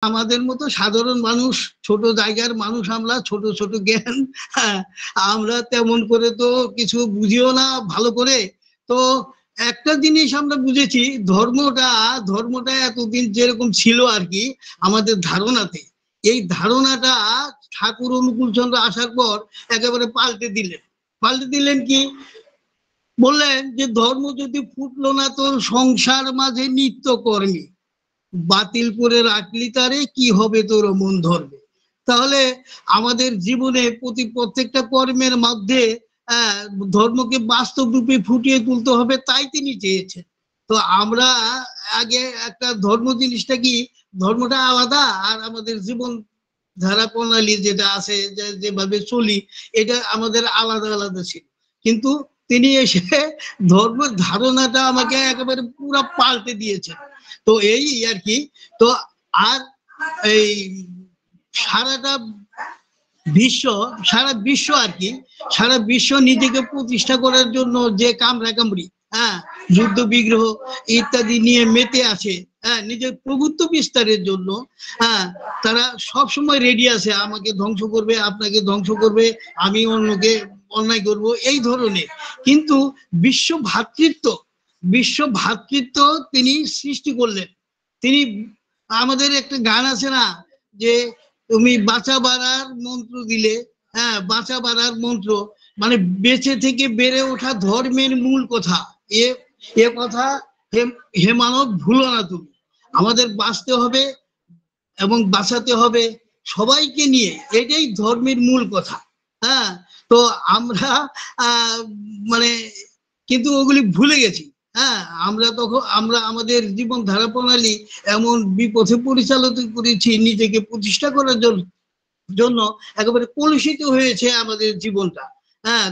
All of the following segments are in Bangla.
আমাদের মতো সাধারণ মানুষ, ছোট জায়গার মানুষ, আমরা ছোট ছোট জ্ঞান, আমরা তেমন করে তো কিছু বুঝিও না ভালো করে। তো একটা জিনিস আমরা বুঝেছি, ধর্মটা এতদিন যেরকম ছিল আর কি আমাদের ধারণাতে, এই ধারণাটা ঠাকুর অনুকূলচন্দ্র আসার পর একেবারে পাল্টে দিলেন কি বললেন যে ধর্ম যদি ফুটলো না তোর সংসার মাঝে নিত্য কর্মী, বাতিল করে রাখলি তারে কি হবে তোর মন ধরবে। তাহলে আমাদের জীবনে প্রত্যেকটা কর্মের মধ্যে ধর্মকে বাস্তব রূপে ফুটিয়ে তুলতে হবে, তাই তিনি চেয়েছেন। তো আমরা আগে একটা ধর্ম জিনিসটা কি, ধর্মটা আলাদা আর আমাদের জীবন ধারা প্রণালী যেটা আছে, যেভাবে চলি, এটা আমাদের আলাদা আলাদা ছিল। কিন্তু তিনি এসে ধর্মের ধারণাটা আমাকে একেবারে পুরো পাল্টে দিয়েছেন। তো এই আর কি। তো আর এই সারাটা সারা বিশ্ব আর কি, সারা বিশ্ব নিজেকে প্রতিষ্ঠা করার জন্য যে কামড়াকামড়ি, যুদ্ধ বিগ্রহ ইত্যাদি নিয়ে মেতে আছে, নিজের প্রভুত্ব বিস্তারের জন্য, তারা সব সময় রেডি আছে, আমাকে ধ্বংস করবে, আপনাকে ধ্বংস করবে, আমি অন্যকে অন্যায় করব, এই ধরনের। কিন্তু বিশ্ব ভ্রাতৃত্ব তিনি সৃষ্টি করলেন। তিনি, আমাদের একটা গান আছে না, যে তুমি বাঁচা বাড়ার মন্ত্র দিলে, বাঁচা বাড়ার মন্ত্র মানে বেঁচে থেকে বেড়ে ওঠা ধর্মের মূল কথা। এ কথা হে মানব ভুলো না তুমি। আমাদের বাঁচতে হবে এবং বাঁচাতে হবে সবাইকে নিয়ে, এটাই ধর্মের মূল কথা। তো আমরা মানে কিন্তু ওগুলি ভুলে গেছি। আমরা আমাদের জীবন ধারা প্রণালী এমন বিপথে পরিচালিত করেছি, নিজেকে প্রতিষ্ঠা করার জন্য একেবারে কলুষিত হয়েছে আমাদের জীবনটা।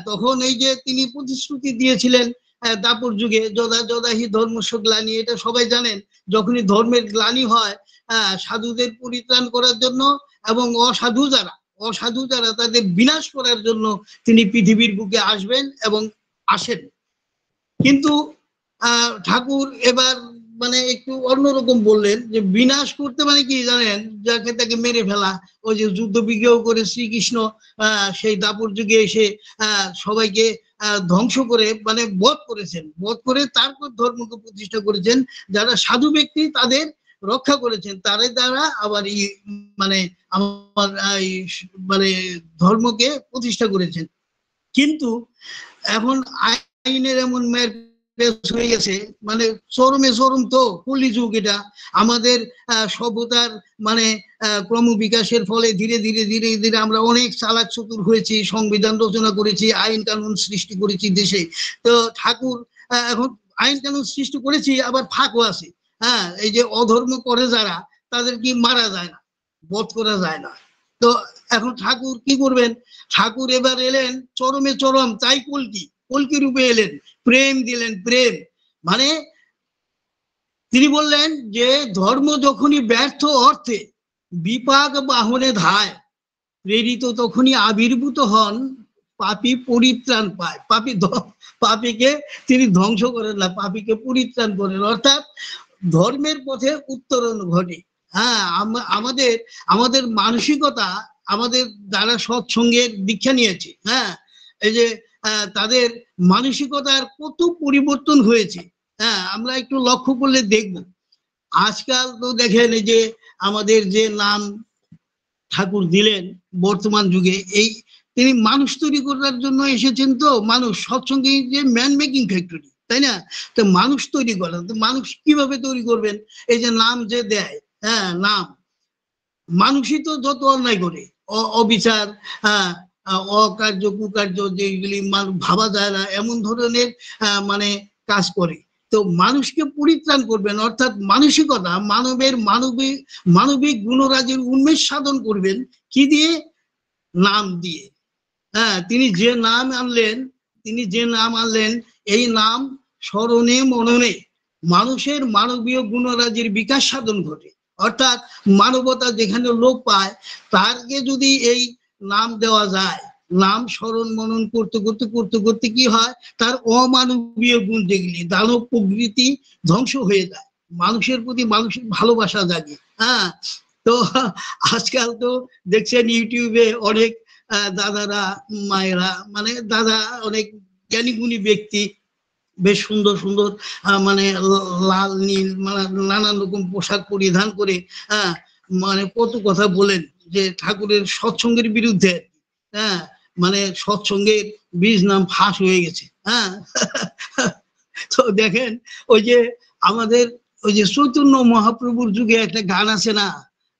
তখন এই যে তিনি প্রতিশ্রুতি দিয়েছিলেন দাপর যুগে, যদাহি ধর্মস্য গ্লানি, এটা সবাই জানেন। যখনই ধর্মের গ্লানি হয়, সাধুদের পরিত্রাণ করার জন্য এবং অসাধু যারা তাদের বিনাশ করার জন্য তিনি পৃথিবীর বুকে আসবেন এবং আসেন। কিন্তু ঠাকুর এবার মানে একটু অন্যরকম বললেন, যে বিনাশ করতে মানে কি জানেন, যাকে তাকে মেরে ফেলা। ওই যে যুদ্ধ বিগ্রহ করে শ্রীকৃষ্ণ সেই দাপর যুগে এসে সবাইকে ধ্বংস করে মানে বধ করে তারপর ধর্মকে প্রতিষ্ঠা করেছেন। যারা সাধু ব্যক্তি তাদের রক্ষা করেছেন, তাদের দ্বারা আবার মানে আমার মানে ধর্মকে প্রতিষ্ঠা করেছেন। কিন্তু এখন আইনের এমন হয়ে গেছে, মানে চরম তো কলিযুগ এটা। আমাদের সভ্যতার মানে ক্রমবিকাশের ফলে ধীরে ধীরে আমরা অনেক চালাক চতুর হয়েছি, সংবিধান রচনা করেছি, আইন কানুন সৃষ্টি করেছি দেশে। তো ঠাকুর এখন আইন কানুন সৃষ্টি করেছি, আবার ফাঁকও আছে। এই যে অধর্ম করে যারা, তাদের কি মারা যায় না, বধ করা যায় না। তো এখন ঠাকুর কি করবেন? ঠাকুর এবার এলেন চরম, তাই কলকি রূপে এলেন, প্রেম দিলেন, প্রেম মানে তিনি বললেন যে ধর্ম যখনই ব্যর্থ অর্থে বিপাক বাহনে ধায়, প্রেরিত তখনই আবির্ভূত হন, পাপী পরিত্রাণ পায়। পাপীকে তিনি ধ্বংস করেন না, পাপীকে পরিত্রাণ করেন, অর্থাৎ ধর্মের পথে উত্তরণ ঘটে। আমাদের মানসিকতা, আমাদের যারা সৎসঙ্গের দীক্ষা নিয়েছে, এই যে তাদের মানসিকতার কত পরিবর্তন হয়েছে। আমরা একটু লক্ষ্য করলে দেখব। আজকাল তো দেখেন এই যে আমাদের যে নাম ঠাকুর দিলেন বর্তমান যুগে, এই তিনি মানুষ তৈরি করার জন্য এসেছেন। তো মানুষ সৎসঙ্গে যে ম্যান মেকিং ফ্যাক্টরি, তাই না? তো মানুষ তৈরি করেন, তো মানুষ কিভাবে তৈরি করবেন? এই যে নাম যে দেয়, নাম, মানুষই তো যত অন্যায় করে, অবিচার, অকার্য কুকার্য যেগুলি ভাবা যায় না, এমন ধরনের মানে কাজ করে। তো মানুষকে পরিত্রাণ করবেন, অর্থাৎ মানসিকতা, মানবিক গুণরাজির উন্মেষ সাধন করবেন কি দিয়ে? নাম দিয়ে। তিনি যে নাম আনলেন, এই নাম স্মরণে মননে মানুষের মানবীয় গুণরাজির বিকাশ সাধন ঘটে। অর্থাৎ মানবতা যেখানে লোপ পায়, তারকে যদি এই নাম দেওয়া যায়, নাম স্মরণ মনন করতে কি হয়, তার অমানবীয় গুণ যেগুলি, দানব প্রবৃত্তি ধ্বংস হয়ে যায়, মানুষের প্রতি মানুষের ভালোবাসা জাগে। তো আজকাল তো দেখছেন ইউটিউবে অনেক দাদারা মায়েরা মানে দাদা অনেক জ্ঞানী গুণী ব্যক্তি বেশ সুন্দর সুন্দর মানে লাল নীল মানে নানান রকম পোশাক পরিধান করে হ্যাঁ মানে কত কথা বলেন যে ঠাকুরের সৎসঙ্গের বিরুদ্ধে, হ্যাঁ মানে সৎসঙ্গের বীজ নাম ফাঁস হয়ে গেছে। হ্যাঁ তো দেখেন ওই যে আমাদের ওই যে চৈতন্য মহাপ্রভুর যুগে একটা গান আছে না,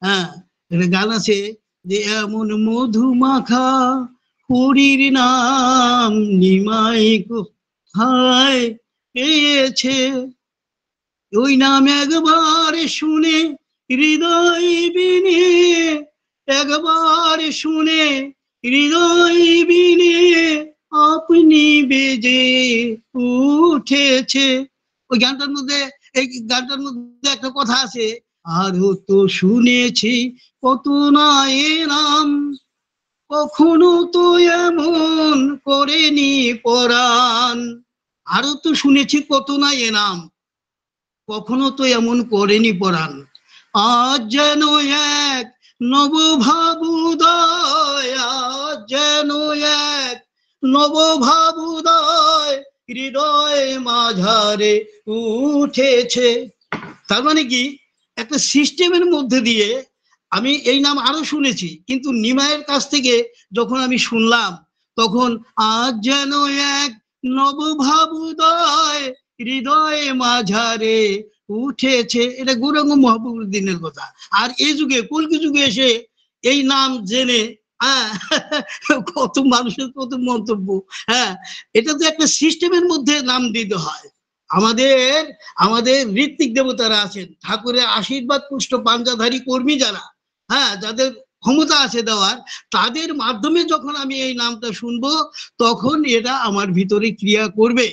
হ্যাঁ একটা গান আছে যে এমন মধু মাখা হরির নাম নিমাই কোথায় পেয়েছে, ওই নাম একবার শুনে হৃদয় বিনে, একবার শুনে হৃদয় বিনে আপনি বেজে উঠেছে। ওই গানটার মধ্যে এই গানটার মধ্যে একটা কথা আছে, আরো তো শুনেছি কত না এ নাম, কখনো তো এমন করেনি পরাণ। আরো তো শুনেছি কত না এ নাম, কখনো তো এমন করেনি পরাণ। আজ যেন এক নবভাবুদয়, আজ যেন এক নবভাবুদয় হৃদয় মাঝারে উঠেছে। তার মানে কি একটা সিস্টেমের মধ্যে দিয়ে আমি এই নাম আরো শুনেছি, কিন্তু নিমাইয়ের কাছ থেকে যখন আমি শুনলাম তখন আজ যেন এক নবভাবুদয় হৃদয় মাঝারে উঠেছে, এটা গৌরাঙ্গ মহাপ্রভুদ্দিনের কথা। আর এই যুগে কলকি যুগে এসে এই নাম জেনে কত মানুষের কত মন্তব্য। হ্যাঁ এটা তো একটা সিস্টেমের মধ্যে নাম দিতে হয়। আমাদের আমাদের ঋত্বিক দেবতারা আছেন, ঠাকুরের আশীর্বাদ পুষ্ট পাঞ্জাধারী কর্মী যারা, হ্যাঁ যাদের ক্ষমতা আছে দেওয়ার, তাদের মাধ্যমে যখন আমি এই নামটা শুনবো তখন এটা আমার ভিতরে ক্রিয়া করবে,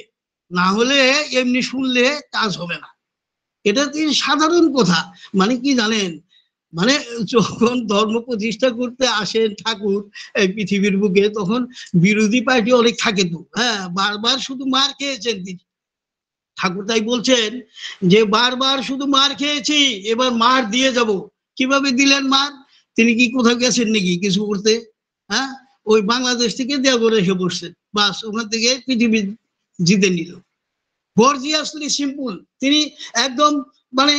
না হলে এমনি শুনলে কাজ হবে না। এটা কি সাধারণ কথা, মানে কি জানেন, মানে যখন ধর্ম প্রতিষ্ঠা করতে আসেন ঠাকুর এই পৃথিবীর বুকে তখন বিরোধী পার্টি অনেক থাকে তো, হ্যাঁ বারবার শুধু মার খেয়েছেন তিনি। ঠাকুর তাই বলছেন যে বারবার শুধু মার খেয়েছি, এবার মার দিয়ে যাব। কিভাবে দিলেন মার? তিনি কি কোথাও গেছেন নাকি কিছু করতে? হ্যাঁ ওই বাংলাদেশ থেকে দেওঘরে এসে বসছেন, বাস ওখান থেকে পৃথিবী জিতে নিল। গর্জিয়াসলি সিম্পল, তিনি একদম মানে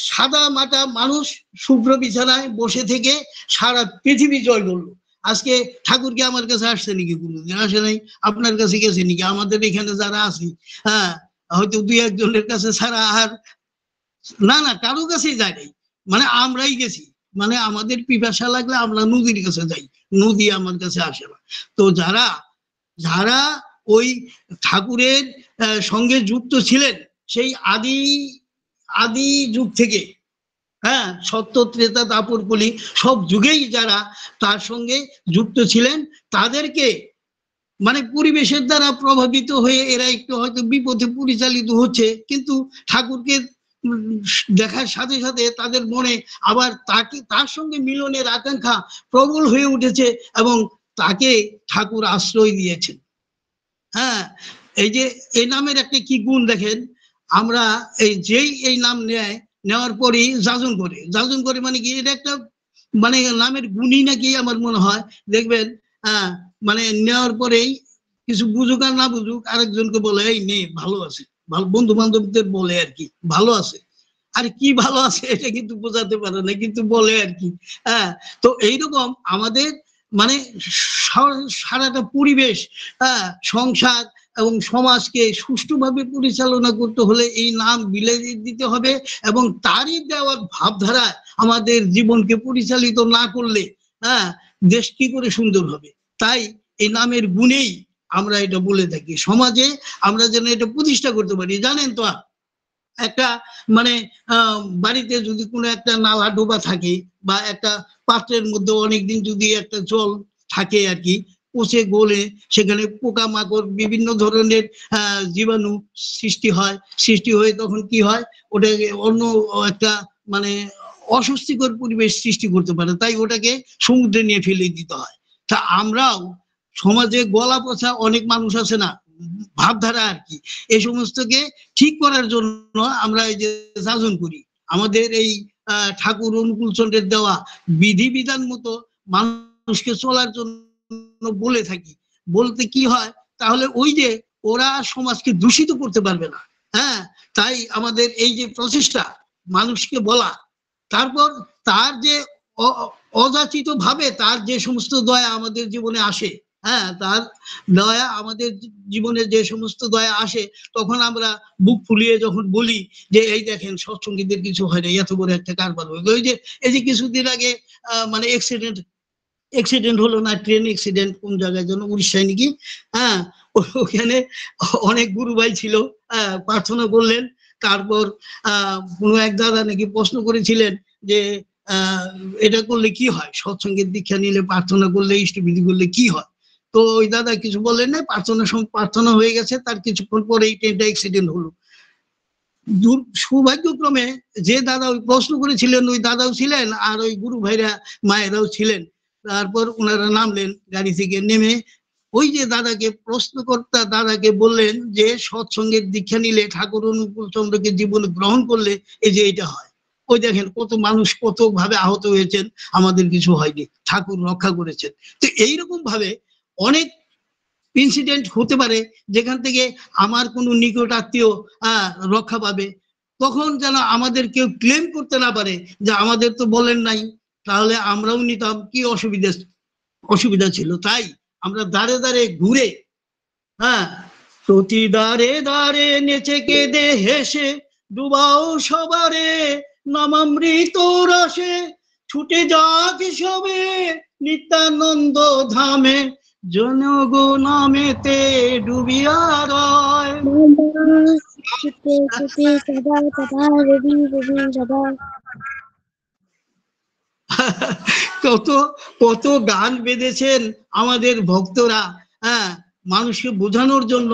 সাদা মাটা মানুষ শুভ্র বিছানায় বসে থেকে সারা পৃথিবী জয় করলো। আজকে ঠাকুর কি আমার কাছে আসছে নাকি? কোনোদিন আসে নাই। আপনার কাছে গেছে নাকি? আমাদের এখানে যারা আছি হ্যাঁ হয়তো দুই একজনের কাছে ছাড়া আর না না কারো কাছেই যায় নাই, মানে আমরাই গেছি। মানে আমাদের পিপাসা লাগলে আমরা নদীর কাছে যাই, নদী আমার কাছে আসে না। তো যারা যারা ওই ঠাকুরের সঙ্গে যুক্ত ছিলেন সেই আদি আদি যুগ থেকে, হ্যাঁ সত্য ত্রেতা দাপর কলি সব যুগেই যারা তার সঙ্গে যুক্ত ছিলেন, তাদেরকে মানে পরিবেশের দ্বারা প্রভাবিত হয়ে এরা একটু হয়তো বিপথে পরিচালিত হচ্ছে, কিন্তু ঠাকুরকে দেখার সাথে সাথে তাদের মনে আবার তাকে তার সঙ্গে মিলনের আকাঙ্ক্ষা প্রবল হয়ে উঠেছে এবং তাকে ঠাকুর আশ্রয় দিয়েছেন। হ্যাঁ এই যে এই নামের একটা কি গুণ দেখেন, আমরা এই যেই এই নাম নেওয়ার পরেই যাজন করে, যাজন করে মানে কি এটা একটা মানে নামের গুণই নাকি আমার মনে হয় দেখবেন, মানে নেওয়ার পরেই কিছু বুঝুক আর না বুঝুক আরেকজনকে বলে এই নে ভালো আছে, ভালো বন্ধু বান্ধবদের বলে আর কি ভালো আছে, আর কি ভালো আছে এটা কিন্তু বোঝাতে পারে না কিন্তু বলে আর কি। হ্যাঁ তো এইরকম আমাদের মানে সারাটা পরিবেশ, হ্যাঁ সংসার এবং সমাজকে সুষ্ঠুভাবে পরিচালনা করতে হলে এই নাম বিলে দিতে হবে এবং তারই দেওয়ার ভাবধারায় আমাদের জীবনকে পরিচালিত না করলে হ্যাঁ দেশ কি করে সুন্দর হবে। তাই এই নামের গুণেই আমরা এটা বলে থাকি, সমাজে আমরা যেন এটা প্রতিষ্ঠা করতে পারি। জানেন তো একটা মানে বাড়িতে যদি কোনো একটা নালা ডোবা থাকে বা একটা পাত্রের মধ্যে অনেকদিন যদি একটা জল থাকে আর কি, পচে গলে সেখানে পোকামাকড় বিভিন্ন ধরনের জীবাণু সৃষ্টি হয়, সৃষ্টি হয়ে তখন কি হয় ওটাকে অন্য একটা মানে অস্বস্তিকর পরিবেশ সৃষ্টি করতে পারে, তাই ওটাকে সমুদ্রে নিয়ে ফেলে দিতে হয়। তা আমরাও সমাজে গলা পচা অনেক মানুষ আছে না ভাবধারা আর কি, এই সমস্তকে ঠিক করার জন্য আমরা এই যে যাজন করি। আমাদের এই ঠাকুর অনুকূল চন্দ্রের দেওয়া বিধিবিধান মতো মানুষকে চলার জন্য বলে থাকি, বলতে কি হয় তাহলে ওই যে ওরা সমাজকে দূষিত করতে পারবে না। হ্যাঁ, তাই আমাদের এই যে প্রচেষ্টা মানুষকে বলা, তারপর তার যে অযাচিত ভাবে তার যে সমস্ত দয়া আমাদের জীবনে আসে, হ্যাঁ তার দয়া আমাদের জীবনে যে সমস্ত দয়া আসে, তখন আমরা বুক ফুলিয়ে যখন বলি যে এই দেখেন সৎসঙ্গীদের কিছু হয় না, এত বড় একটা কারবার হয়ে গেল। এই যে কিছুদিন আগে মানে অ্যাক্সিডেন্ট হলো না, ট্রেন অ্যাক্সিডেন্ট কোন জায়গায় যেন, উড়িষ্যায় নাকি, হ্যাঁ ওখানে অনেক গুরু ভাই ছিল, প্রার্থনা করলেন। তারপর কোনো এক দাদা নাকি প্রশ্ন করেছিলেন যে এটা করলে কি হয়, সৎসঙ্গের দীক্ষা নিলে প্রার্থনা করলে ইষ্টবিধি করলে কি হয়। তো ওই দাদা কিছু বললেন না, প্রার্থনা হয়ে গেছে, তার কিছুক্ষণ পরে এই ট্রেনটা অ্যাক্সিডেন্ট হলো। সৌভাগ্যক্রমে যে দাদা ওই প্রশ্ন করেছিলেন ওই দাদাও ছিলেন, আর ওই গুরু ভাইরা মায়েরাও ছিলেন। তারপর ওনারা নামলেন গাড়ি থেকে, নেমে ওই যে দাদাকে প্রশ্নকর্তা দাদাকে বললেন যে সৎসঙ্গের দীক্ষা নিলে ঠাকুর অনুকূল চন্দ্রকে জীবনে গ্রহণ করলে এই যে এটা হয়। ওই দেখেন কত মানুষ কত ভাবে আহত হয়েছেন, আমাদের কিছু হয়নি, ঠাকুর রক্ষা করেছেন। তো এইরকম ভাবে অনেক ইনসিডেন্ট হতে পারে যেখান থেকে আমার কোনো নিকট আত্মীয় রক্ষা পাবে, তখন যেন আমাদের কেউ ক্লেম করতে না পারে যে আমাদের তো বলেন নাই, তাহলে আমরাও নিতাম, কি অসুবিধা ছিল। তাই আমরা দাঁড়ে দাঁড়ে ঘুরে, হ্যাঁ প্রতি দাঁড়ে দাঁড়ে নেচে কেঁদে হেসে ডুবাও সবারে নামামৃত রসে, ছুটে যাক সবে নিত্যানন্দ ধামে, জনগণামেতে ডুবিয়া রয়। কত কত গান বেঁধেছেন আমাদের ভক্তরা, হ্যাঁ মানুষকে বোঝানোর জন্য,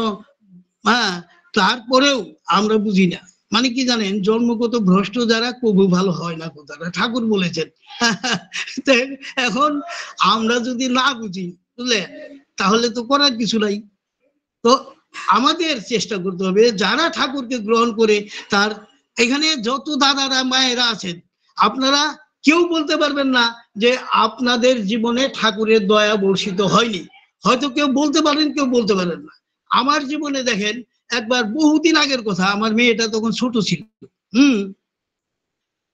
হ্যাঁ তারপরেও আমরা বুঝি না। মানে কি জানেন, জন্মগত ভ্রষ্ট যারা কবু ভালো হয় না কথাটা ঠাকুর বলেছেন। এখন আমরা যদি না বুঝি, বুঝলে, তাহলে তো করার কিছু নাই। তো আমাদের চেষ্টা করতে হবে যারা ঠাকুরকে গ্রহণ করে, তার এখানে যত দাদারা মায়েরা আছেন, আপনারা কেউ বলতে পারবেন না যে আপনাদের জীবনে ঠাকুরের দয়া বর্ষিত হয়নি। হয়তো কেউ বলতে পারেন, কেউ বলতে পারেন না। আমার জীবনে দেখেন, একবার বহুদিন আগের কথা, আমার মেয়েটা তখন ছোট ছিল।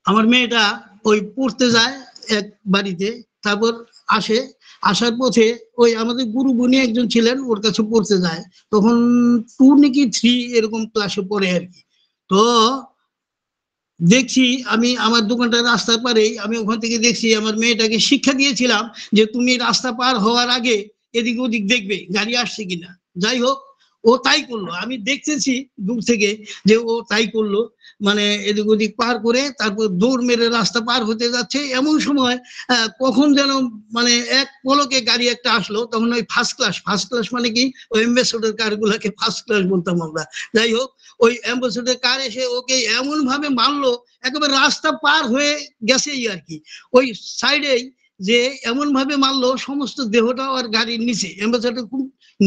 আমার মেয়েটা ওই পড়তে যায় এক বাড়িতে, তারপর আসার পথে ওই আমাদের গুরু বনি একজন ছিলেন, ওর কাছে পড়তে যায়, তখন 2 নাকি 3 এরকম ক্লাসে পড়ে আর কি। তো দেখছি আমি আমার দোকানটা রাস্তার পারেই, আমি ওখান থেকে দেখছি আমার মেয়েটাকে শিক্ষা দিয়েছিলাম যে তুমি রাস্তা পার হওয়ার আগে এদিক ওদিক দেখবে গাড়ি আসছে কিনা। যাই হোক, ও তাই করলো, আমি দেখতেছি দূর থেকে যে ও তাই করলো, মানে এদিক ওদিক পার করে তারপর দৌড় মেরে রাস্তা পার হতে যাচ্ছে, এমন সময় কখন যেন মানে এক পলকে গাড়ি একটা আসলো, তখন ওই ফার্স্ট ক্লাস মানে কি ওই অ্যাম্বাসেডর কার গুলাকে ফার্স্ট ক্লাস বলতাম আমরা। যাই হোক, ওই অ্যাম্বাসেডর কার এসে ওকে এমন ভাবে মারলো, একেবারে রাস্তা পার হয়ে গেছেই আর কি, ওই সাইডেই যে এমন ভাবে মারলো সমস্ত দেহটা আর গাড়ির নিচে, অ্যাম্বাসেডর খুব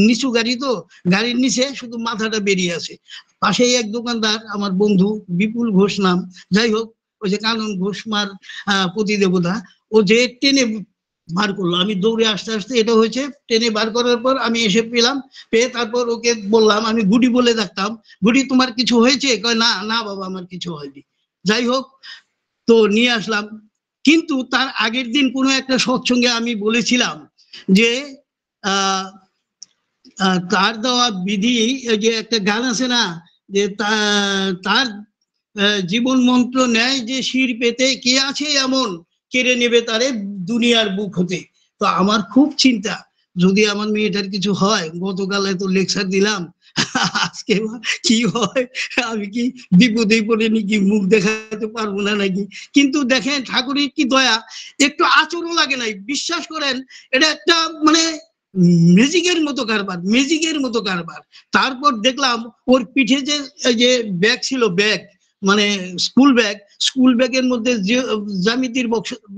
নিচু গাড়ি, তো গাড়ির নিচে শুধু মাথাটা বেরিয়ে আছে। পাশেই এক দোকানদার আমার বন্ধু বিপুল ঘোষ নাম, যাই হোক ওই যে কানন ঘোষ মার প্রতিদেবতা, ও যে টেনে বার করলো, আমি দৌড়ে আসতে আসতে এটা হয়েছে, টেনে বার করার পর আমি এসে পেয়ে তারপর ওকে বললাম, আমি গুডি বলে ডাকতাম, গুডি তোমার কিছু হয়েছে? কয় না না বাবা আমার কিছু হয়নি। যাই হোক, তো নিয়ে আসলাম। কিন্তু তার আগের দিন কোনো একটা সৎসঙ্গে আমি বলেছিলাম যে তার দেওয়া বিধি, যে একটা গান আছে না, যে তার জীবন মন্ত্র নেয় যে শির পেতে, কে আছে এমন কেড়ে নেবে তারে দুনিয়ার বুক হতে। তো আমার খুব চিন্তা, যদি আমার মেয়েটার কিছু হয়, গতকালে তো লেকচার দিলাম, আজকে কি হয়, আমি কি বিপদে পড়ে নাকি মুখ দেখাতে পারবো না নাকি। কিন্তু দেখেন ঠাকুরের কি দয়া, একটু আচরণ লাগে নাই, বিশ্বাস করেন এটা একটা মানে ম্যাজিকের মতো কারবার। তারপর দেখলাম ওর পিঠে যে ব্যাগ ছিল, ব্যাগ মানে স্কুল ব্যাগের মধ্যে যে জ্যামিতির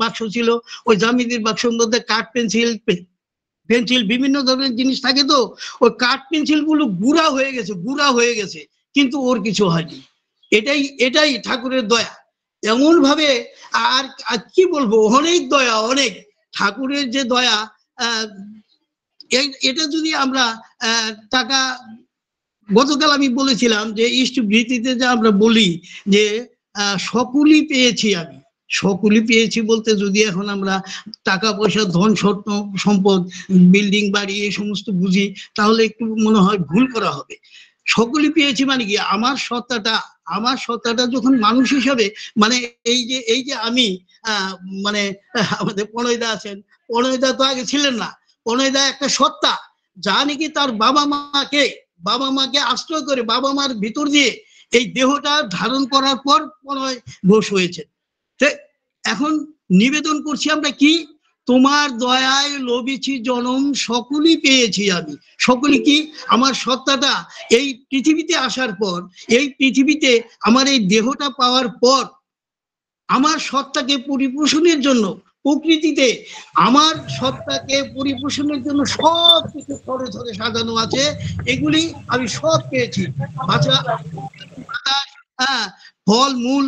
বাক্স ছিল, ওই জ্যামিতির বাক্সের মধ্যে কাঠ পেন্সিল বিভিন্ন ধরনের জিনিস থাকে, তো ওই কাঠ পেন্সিল গুলো গুঁড়া হয়ে গেছে, কিন্তু ওর কিছু হয়নি। এটাই ঠাকুরের দয়া। এমন ভাবে আর কি বলবো, অনেক দয়া, অনেক ঠাকুরের যে দয়া। এটা যদি আমরা টাকা, গতকাল আমি বলেছিলাম যে ইষ্টভৃতিতে যে আমরা বলি যে সকলই পেয়েছি, আমি সকলই পেয়েছি বলতে যদি এখন আমরা টাকা পয়সা, ধন সম্পদ, বিল্ডিং বাড়ি এই সমস্ত বুঝি, তাহলে একটু মনে হয় ভুল করা হবে। সকলই পেয়েছি মানে কি, আমার সত্তাটা যখন মানুষ হিসাবে, মানে এই যে আমি মানে আমাদের প্রণয়দা আছেন, প্রণয়দা তো আগে ছিলেন না, প্রণয়দা একটা সত্তা যা নাকি তার বাবা মাকে আশ্রয় করে, বাবা মার ভিতর দিয়ে এই দেহটা ধারণ করার পর প্রণয় ঘোষ হয়েছে। এখন নিবেদন করছি আমরা কি, তোমার দয়ায় লবিছি জনম সকলই পেয়েছি আমি। সকলই কি, আমার সত্তাটা এই পৃথিবীতে আসার পর, এই পৃথিবীতে আমার এই দেহটা পাওয়ার পর, আমার সত্তাকে পরিপোষণের জন্য প্রকৃতিতে আমার সত্তাকে পরিপোষণের জন্য সব কিছু ধরে ধরে সাজানো আছে, এগুলি আমি সব পেয়েছি। বাচ্চা, ফল মূল,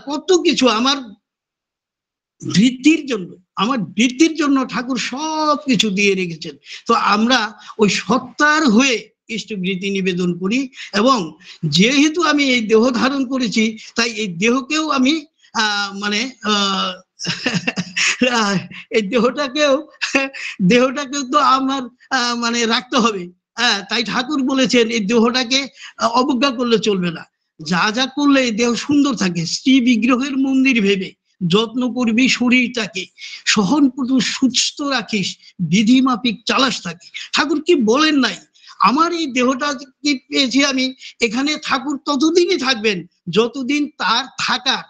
কত কিছু আমার বৃদ্ধির জন্য ঠাকুর সব কিছু দিয়ে রেখেছেন। তো আমরা ওই সত্তার হয়ে ইষ্টবৃত্তি নিবেদন করি, এবং যেহেতু আমি এই দেহ ধারণ করেছি, তাই এই দেহকেও আমি মানে এই দেহটাকেও তো আমার মানে রাখতে হবে। তাই ঠাকুর বলেছেন এই দেহটাকে অবজ্ঞা করলে চলবে না, যা যা করলে এই দেহ সুন্দর থাকে। শ্রী বিগ্রহের মন্দির ভেবে যত্ন করবি শরীরটাকে, সহনপুরু সুস্থ রাখিস, বিধি মাফিক চালাস থাকে। ঠাকুর কি বলেন নাই, আমার এই দেহটা কি পেয়েছি আমি, এখানে ঠাকুর ততদিনই থাকবেন যতদিন তার থাকার,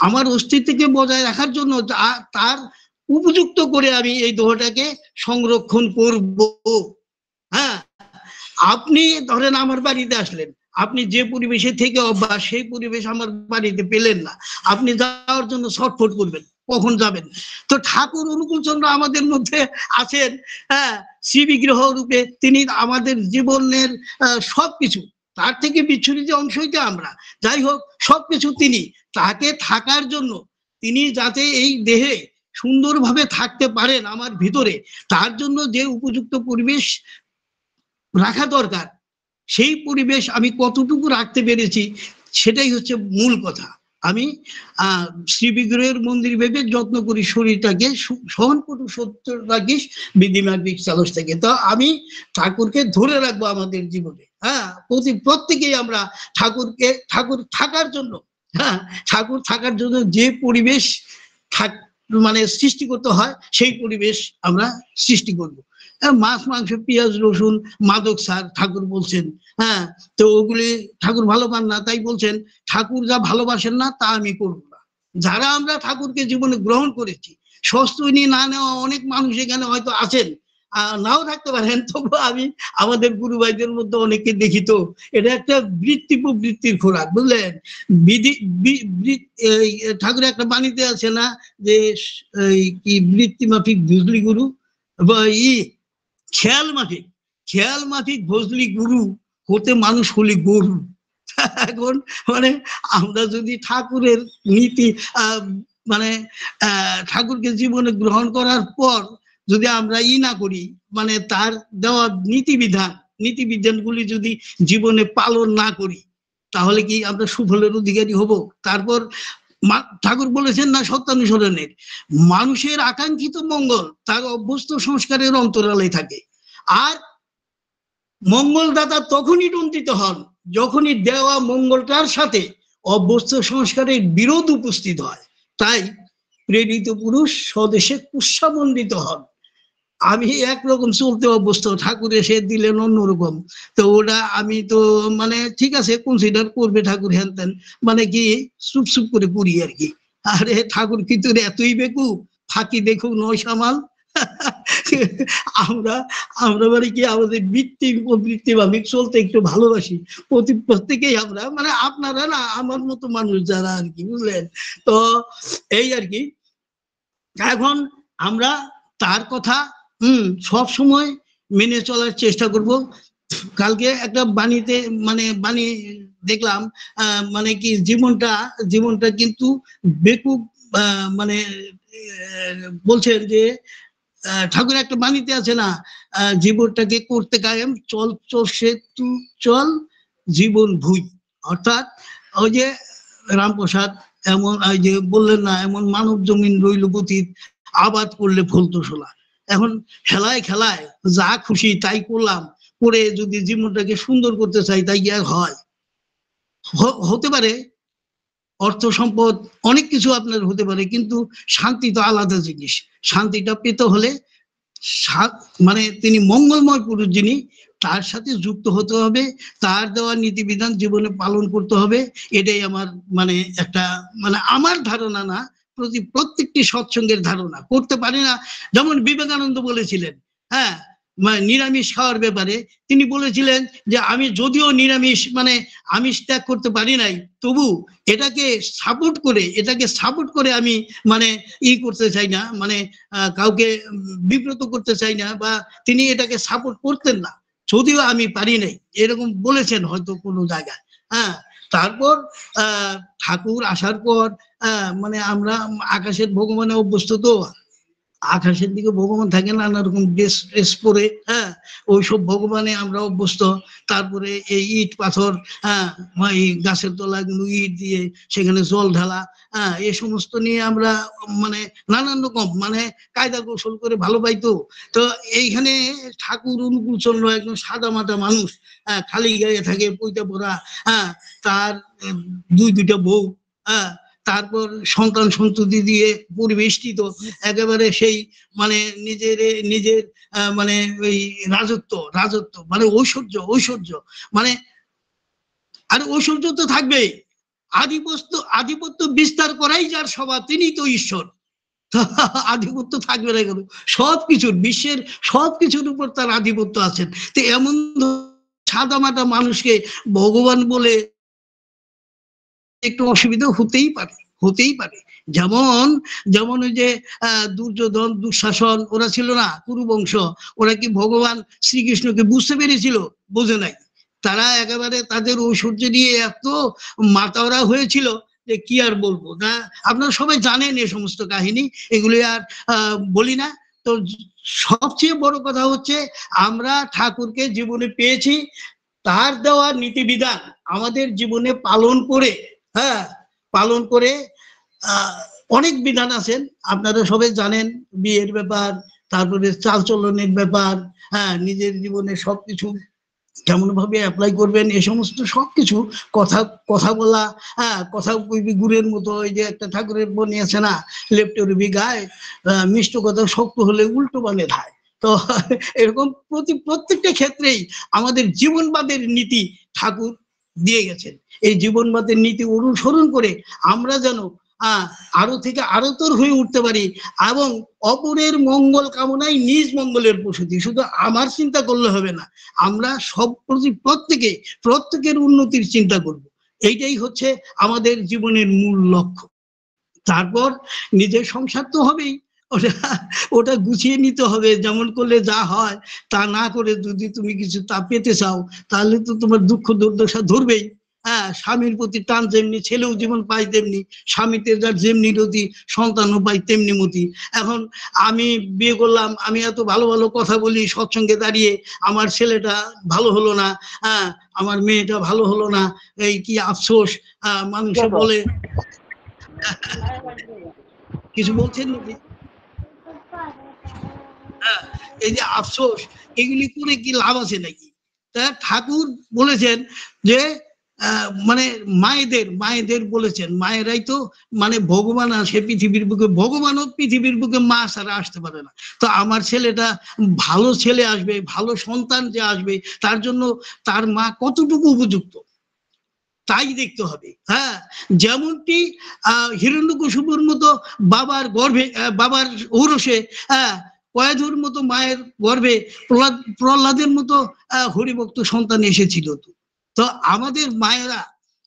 আমার অস্তিত্বকে বজায় রাখার জন্য তার উপযুক্ত করে আমি এই দেহটাকে সংরক্ষণ করব। আপনি ধরেন আমার বাড়িতে আসলেন, আপনি যে পরিবেশে থেকে অভ্যাস, সেই পরিবেশ আমার বাড়িতে পেলেন না, আপনি যাওয়ার জন্য ছটফট করবেন, কখন যাবেন? তো ঠাকুর অনুকূলচন্দ্র আমাদের মধ্যে আছেন, শ্রী বিগ্রহ রূপে, তিনি আমাদের জীবনের সবকিছু, তার থেকে বিচ্ছুরিত অংশইতে আমরা, যাই হোক সবকিছু তিনি, তাকে থাকার জন্য, তিনি যাতে এই দেহে সুন্দরভাবে থাকতে পারেন আমার ভিতরে, তার জন্য যে উপযুক্ত পরিবেশ রাখা দরকার, সেই পরিবেশ আমি কতটুকু রাখতে পেরেছি, সেটাই হচ্ছে মূল কথা। আমি শ্রী বিগ্রহের মন্দির ভেবে যত্ন করি শরীরটাকে, সহনপটু সত্য রাখিস, বিধিমাফিক চালস থেকে। তো আমি ঠাকুরকে ধরে রাখবো আমাদের জীবনে। প্রত্যেকেই আমরা ঠাকুর থাকার জন্য, ঠাকুর থাকার জন্য যে পরিবেশ মানে সৃষ্টি করতে হয়, সেই পরিবেশ আমরা সৃষ্টি করব। মাছ মাংস পেঁয়াজ রসুন মাদক সার ঠাকুর বলছেন, তো ওগুলি ঠাকুর ভালো পান না, তাই বলছেন ঠাকুর যা ভালোবাসেন না তা আমি করব না। যারা আমরা ঠাকুরকে জীবনে গ্রহণ করেছি, সস্তুনি না নেওয়া অনেক মানুষ এখানে হয়তো আছেন, নাও থাকতে পারেন, তবু আমি আমাদের গুরু ভাইদের মধ্যে অনেকে দেখি, তো এটা একটা বৃত্তি প্রবৃত্তির খোরাক, বুঝলেন? ঠাকুরের একটা বাণীতে আছে না যে কি বৃত্তি মাফিক ভুজলি গুরু, বা খেয়াল মাফিক ভজলি গুরু হতে মানুষ হলি গরু। এখন মানে আমরা যদি ঠাকুরের নীতি মানে ঠাকুরকে জীবনে গ্রহণ করার পর যদি আমরা না করি, মানে তার দেওয়া নীতিবিধানগুলি যদি জীবনে পালন না করি, তাহলে কি আমরা সুফলের অধিকারী হব? তারপর ঠাকুর বলেছেন না সত্যানুসরণের, মানুষের আকাঙ্ক্ষিত মঙ্গল তার অভ্যস্ত সংস্কারের অন্তরালে থাকে, আর মঙ্গলদাতা তখনই টন্টিত হন যখনই দেওয়া মঙ্গলটার সাথে অভ্যস্ত সংস্কারের বিরোধ উপস্থিত হয়। তাই প্রেরিত পুরুষ স্বদেশে কুৎসামণ্ডিত হন। আমি একরকম চলতে অভ্যস্ত, ঠাকুর এসে দিলেন অন্যরকম, তো ওটা আমি তো মানে ঠিক আছে কনসিডার করবে ঠাকুর, হ্যান ত্যান, মানে কি চুপ করে পড়ি আর কি। আরে ঠাকুর কিন্তু এতই বেকুব, ফাঁকি দেখুক নয় সামাল। আমরা মানে কি আমাদের বৃত্তি ভাবে চলতে একটু ভালোবাসি, প্রত্যেকেই আমরা, মানে আপনারা না, আমার মতো মানুষ যারা আর কি, বুঝলেন? তো এই আর কি, এখন আমরা তার কথা সব সময় মেনে চলার চেষ্টা করব। কালকে একটা বাণী দেখলাম মানে কি জীবনটা জীবনটা কিন্তু বেকুব মানে বলছেন যে ঠাকুর একটা বাণীতে আছে না, জীবনটাকে করতে কায়েম, চল চল সেতু চল জীবন ভুই। অর্থাৎ ওই যে রামপ্রসাদ এমন যে বললেন না, এমন মানব জমিন রইল পতিত, আবাদ করলে ফলতো শোলা। এখন খেলায় খেলায় যা খুশি তাই করলাম, করে যদি জীবনটাকে সুন্দর করতে চাই তাই কি আর হয়? হতে পারে অর্থ সম্পদ অনেক কিছু আপনার হতে পারে, কিন্তু শান্তি তো আলাদা জিনিস। শান্তিটা পেতে হলে মানে তিনি মঙ্গলময় পুরুষ যিনি, তার সাথে যুক্ত হতে হবে, তার দেওয়া নীতিবিধান জীবনে পালন করতে হবে। এটাই আমার মানে একটা মানে আমার ধারণা না, প্রত্যেকটি সৎসঙ্গের ধারণা। করতে পারে না, যেমন বিবেকানন্দ বলেছিলেন, হ্যাঁ নিরামিষ খাওয়ার ব্যাপারে তিনি বলেছিলেন যে আমি যদিও নিরামিষ মানে আমিষ ত্যাগ করতে পারি নাই, তবু এটাকে সাপোর্ট করে আমি মানে করতে চাই না, মানে কাউকে বিব্রত করতে চাই না, বা তিনি এটাকে সাপোর্ট করতেন না যদিও আমি পারি নাই, এরকম বলেছেন হয়তো কোনো জায়গায়। হ্যাঁ, তারপর ঠাকুর আসার পর মানে আমরা আকাশের ভগবানে অভ্যস্ত, তো আকাশের দিকে ভগবান থাকে নানা রকম ড্রেস পরে, হ্যাঁ ওইসব ভগবানে আমরা অভ্যস্ত। তারপরে এই ইট পাথর, হ্যাঁ এই গাছের তলা ইট দিয়ে সেখানে জল ঢালা, হ্যাঁ এ সমস্ত নিয়ে আমরা মানে নানান রকম মানে কায়দা কৌশল করে ভালো পাইতো। তো এইখানে ঠাকুর অনুকূল চন্দ্র একদম সাদা মাটা মানুষ, হ্যাঁ খালি গায়ে থাকে, পইতা পড়া, হ্যাঁ তার দুইটা বউ, হ্যাঁ তারপর সন্তান সন্ততি দিয়ে পরিবেষ্টিত, একেবারে সেই মানে নিজের মানে ওই রাজত্ব মানে ঐশ্বর্য মানে, আর ঐশ্বর্য তো থাকবেই, আধিপত্য বিস্তার করাই যার স্বভাব, তিনি তো ঈশ্বর। আধিপত্য থাকবে না কেন? বিশ্বের সবকিছুর উপর তার আধিপত্য আছেন। তো এমন সাদামাটা মানুষকে ভগবান বলে একটু অসুবিধা হতেই পারে। যেমন ওই যে দুর্যোধন দুঃশাসন ওরা ছিল না, কুরুবংশ, ওরা কি ভগবান শ্রীকৃষ্ণকে বুঝতে পেরেছিল? বোঝে নাই। তারা একেবারে তাদের ঐশ্বর্য নিয়ে এত মাতাওরা হয়েছিল যে কি আর বলবো না, আপনারা সবাই জানেন এই সমস্ত কাহিনী, এগুলি আর বলি না। তো সবচেয়ে বড় কথা হচ্ছে আমরা ঠাকুরকে জীবনে পেয়েছি, তার দেওয়া নীতিবিধান আমাদের জীবনে পালন করে অনেক বিধান আছেন, আপনারা সবাই জানেন, বিয়ের ব্যাপার, তারপরে চালচলনের ব্যাপার, হ্যাঁ নিজের জীবনে সবকিছু কেমন ভাবে অ্যাপ্লাই করবেন এ সমস্ত সবকিছু কথা বলা, হ্যাঁ কথা কইবি গুড়ের মতো, ওই যে একটা ঠাকুরের বনি আছে না, লেপটে রবি গায়ে মিষ্ট কথা শক্ত হলে উল্টো বানে ধায়। তো এরকম প্রত্যেকটা ক্ষেত্রেই আমাদের জীবনবাদের নীতি ঠাকুর দিয়ে গেছেন। এই জীবনবাদের নীতি অনুসরণ করে আমরা যেন আরো থেকে আরোতর হয়ে উঠতে পারি, এবং অপরের মঙ্গল কামনায় নিজ মঙ্গলের প্রসূতি। শুধু আমার চিন্তা করলে হবে না, আমরা সব প্রত্যেকের উন্নতির চিন্তা করব। এইটাই হচ্ছে আমাদের জীবনের মূল লক্ষ্য। তারপর নিজের সংসার তো হবেই, ওটা গুছিয়ে নিতে হবে। যেমন করলে যা হয় তা না করে যদি তুমি কিছু তা পেতে চাও, তাহলে তো তোমার দুঃখ দুর্দশা ধরবেই। হ্যাঁ, স্বামীর প্রতি টান যেমনি, ছেলেও জীবন পায় তেমনি, স্বামীতে যার যেমনি রতি, সন্তানও পাই তেমনি মতি। এখন আমি বিয়ে করলাম, আমি এত ভালো ভালো কথা বলি সৎসঙ্গে দাঁড়িয়ে, আমার ছেলেটা ভালো হলো না, হ্যাঁ আমার মেয়েটা ভালো হলো না, এই কি আফসোস। মানুষে বলে, কিছু বলছেন নাকি? হ্যাঁ, এই যে আফসোস, এগুলি করে কি লাভ আছে নাকি? তা ঠাকুর বলেছেন যে মানে মায়েদের বলেছেন, মায়েরাই তো মানে ভগবান আসে পৃথিবীর বুকে, ভগবানও পৃথিবীর বুকে মা ছাড়া আসতে পারে না। তো আমার ছেলেটা ভালো ছেলে আসবে, ভালো সন্তান যে আসবে, তার জন্য তার মা কতটুকু উপযুক্ত তাই দেখতে হবে। হ্যাঁ, যেমনটি হিরণ্যকশিপুর মতো বাবার গর্ভে, বাবার ঔরসে, কয়াধুর মতো মায়ের গর্ভে প্রহ্লাদের মতো হরিভক্ত সন্তান এসেছিল। তো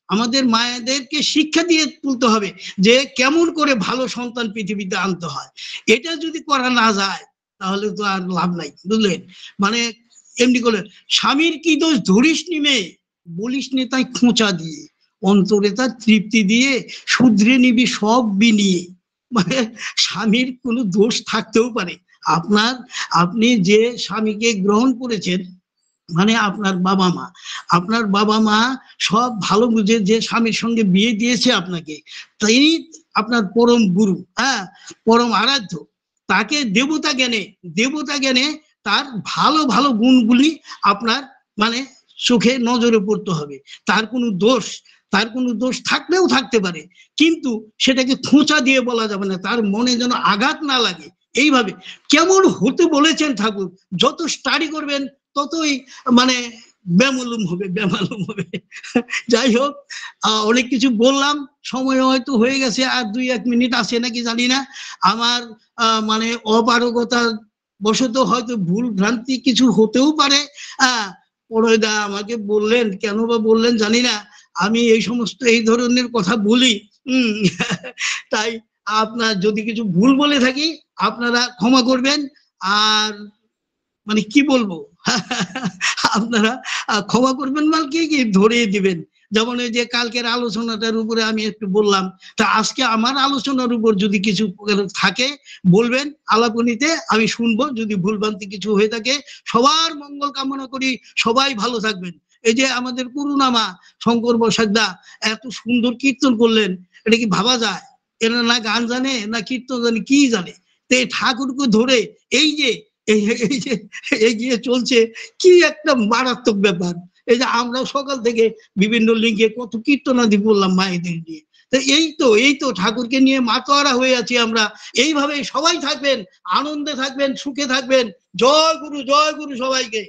আমাদের মায়েদেরকে শিক্ষা দিয়ে তুলতে হবে যে কেমন করে ভালো সন্তান পৃথিবীতে আনতে হয়। এটা যদি করা না যায় তাহলে তো আর লাভ নাই, বুঝলেন? মানে এমনি করে স্বামীর কি দোষ ধরিস নি মেয়ে, বলিস নে তাই খোঁচা দিয়ে, অন্তরে তার তৃপ্তি দিয়ে, শুধরে নিবি সব বিনিয়ে। মানে স্বামীর কোনো দোষ থাকতেও পারে, আপনার আপনি যে স্বামীকে গ্রহণ করেছেন, মানে আপনার বাবা মা, আপনার বাবা মা সব ভালো বুঝে যে স্বামীর সঙ্গে বিয়ে দিয়েছে আপনাকে, তিনি আপনার পরম গুরু, হ্যাঁ, পরম আরাধ্য। তাকে দেবতা জ্ঞানে তার ভালো ভালো গুণগুলি আপনার মানে চোখে নজরে পড়তে হবে। তার কোনো দোষ থাকলেও থাকতে পারে, কিন্তু সেটাকে খোঁচা দিয়ে বলা যাবে না, তার মনে যেন আঘাত না লাগে। এইভাবে কেমন হতে বলেছেন ঠাকুর, যত স্টাডি করবেন ততই মানে বেমালুম হবে। যাই হোক, অনেক কিছু বললাম, সময় হয়তো হয়ে গেছে, আর 2-1 মিনিট আছে নাকি জানি না। আমার মানে অপারগতা বশত হয়তো ভুল ভ্রান্তি কিছু হতেও পারে। পরয়দা আমাকে বললেন, কেন বা বললেন জানি না, আমি এই সমস্ত এই ধরনের কথা বলি। তাই আপনার যদি কিছু ভুল বলে থাকি আপনারা ক্ষমা করবেন। আর মানে কি বলবো, আপনারা ক্ষমা করবেন, মানে কি ধরিয়ে দিবেন। যেমন এই যে কালকের আলোচনাটার উপরে আমি একটু বললাম, তা আজকে আমার আলোচনার উপর যদি কিছু থাকে বলবেন, আলাপনীতে আমি শুনবো, যদি ভুলভ্রান্তি কিছু হয়ে থাকে। সবার মঙ্গল কামনা করি, সবাই ভালো থাকবেন। এই যে আমাদের করুণামা শঙ্কর বসাকদা এত সুন্দর কীর্তন করলেন, এটা কি ভাবা যায়? এরা না গান জানে না কীর্তন জানে, কি জানে? তো এই ঠাকুরকে ধরে এই যে এগিয়ে চলছে, কি একটা মারাত্মক ব্যাপার। এই যে আমরা সকাল থেকে বিভিন্ন লিঙ্কে কত কীর্তনাদি বললাম মায়েদের নিয়ে। এই তো ঠাকুরকে নিয়ে মাতোয়ারা হয়ে আছি আমরা। এইভাবে সবাই থাকবেন, আনন্দে থাকবেন, সুখে থাকবেন। জয় গুরু সবাইকে।